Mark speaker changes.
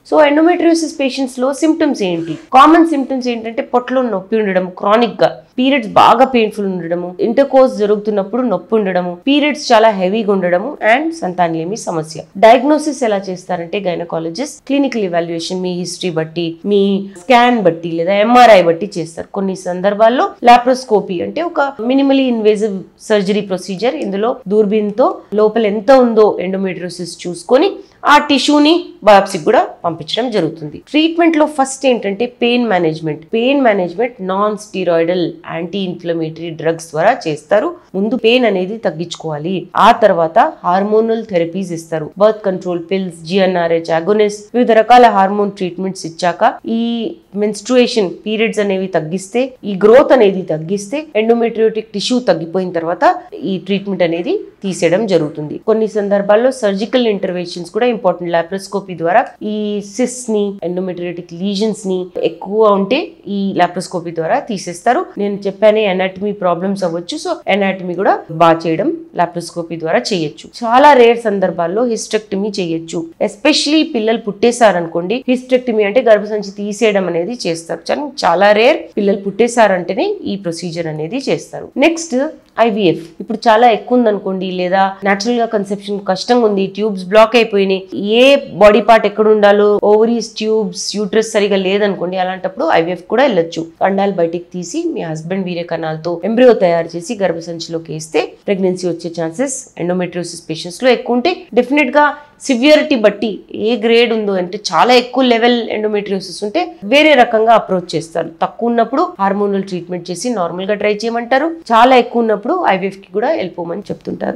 Speaker 1: So endometriosis patients లో symptoms ఏంటి? Common symptoms ఏంటంటే పొట్టలో నొప్పి ఉండడం, క్రానిక్ గా పీరియడ్స్ బాగా పెయిన్ఫుల్ ఉండడము, ఇంటర్కోర్స్ జరుగుతున్నప్పుడు నొప్పి ఉండడము, పీరియడ్స్ చాలా హెవీగా ఉండడము అండ్ సంతానలేమి సమస్య. డయాగ్నోసిస్ ఎలా చేస్తారంటే గైనకాలజిస్ట్ క్లినికల్ ఇవాల్యుయేషన్ మీ హిస్టరీ బట్టి, మీ స్కాన్ బట్టి లేదా ఎంఆర్ఐ బట్టి చేస్తారు. కొన్ని సందర్భాల్లో లాప్రోస్కోపీ అంటే ఒక మినిమలీ ఇన్వేజివ్ సర్జరీ ప్రొసీజర్. ఇందులో దూర్బీన్తో లోపల ఎంత ఉందో ఎండోమెట్రియోసిస్ చూసుకొని ఆ టిష్యూని బయాప్సీకి కూడా పంపించడం జరుగుతుంది. ట్రీట్మెంట్ లో ఫస్ట్ ఏంటంటే pain management non steroidal anti inflammatory drugs ద్వారా చేస్తారు. ముందు పెయిన్ అనేది తగ్గించుకోవాలి. ఆ తర్వాత హార్మోనల్ థెరపీస్ ఇస్తారు. Birth control pills, GnRH agonist, వివిధ రకాల హార్మోన్ ట్రీట్మెంట్స్ ఇచ్చాక ఈ మెన్స్ట్రుయేషన్ పీరియడ్స్ అనేవి తగ్గిస్తే, ఈ గ్రోత్ అనేది తగ్గిస్తే, ఎండోమెట్రియోటిక్ టిష్యూ తగ్గిపోయిన తర్వాత ఈ ట్రీట్మెంట్ అనేది తీసేయడం జరుగుతుంది. కొన్ని సందర్భాల్లో సర్జికల్ ఇంటర్వెన్షన్స్ కూడా ఇంపార్టెంట్. లాప్రోస్కోపీ ద్వారా ఈ సిస్ట్ ని, ఎండోమెట్రియోటిక్ లీజన్స్ ని ఎక్కువ ఉంటే ఈ లాప్రోస్కోపీ ద్వారా తీసేస్తారు. నేను చెప్పానే అనాటమీ ప్రాబ్లమ్స్ అవ్వచ్చు. సో అనాటమీ కూడా బాగా చేయడం లాప్రోస్కోపీ ద్వారా చేయొచ్చు. చాలా రేర్ సందర్భాల్లో హిస్టెక్టమీ చేయొచ్చు. ఎస్పెషలీ పిల్లలు పుట్టేశారనుకోండి, హిస్టెక్టమీ అంటే గర్భసంచి తీసేయడం అనేది చేస్తారు. చాలా రేర్. పిల్లలు పుట్టేశారంటేనే ఈ ప్రొసీజర్ అనేది చేస్తారు. Next IVF. ఇప్పుడు చాలా ఎక్కువ ఉందనుకోండి, లేదా న్యాచురల్ గా కన్సెప్షన్ కష్టంగా ఉంది, ట్యూబ్స్ బ్లాక్ అయిపోయినాయి, ఏ బాడీ పార్ట్ ఎక్కడ ఉండాలో, ఓవరీస్, ట్యూబ్స్, యూట్రస్ సరిగా లేదనుకోండి, అలాంటప్పుడు ఐవీఎఫ్ కూడా వెళ్ళొచ్చు. కండాలు బయటికి తీసి మీ హస్బెండ్ వీర్య కణాలతో ఎంబ్రియో తయారు చేసి గర్భసంచిలోకి వేస్తే ప్రెగ్నెన్సీ వచ్చే ఛాన్సెస్ ఎండోమెట్రియోసిస్ పేషెంట్స్ లో ఎక్కువ ఉంటే. డెఫినెట్ గా సివియరిటీ బట్టి ఏ గ్రేడ్ ఉందో, అంటే చాలా ఎక్కువ లెవెల్ ఎండోమెట్రియోసిస్ ఉంటే వేరే రకంగా అప్రోచ్ చేస్తారు. తక్కువ ఉన్నప్పుడు హార్మోనల్ ట్రీట్మెంట్ చేసి నార్మల్ గా ట్రై చేయమంటారు. చాలా ఎక్కువ ఉన్నప్పుడు ఐవీఎఫ్ కి కూడా వెళ్ళిపోమని చెప్తుంటారు.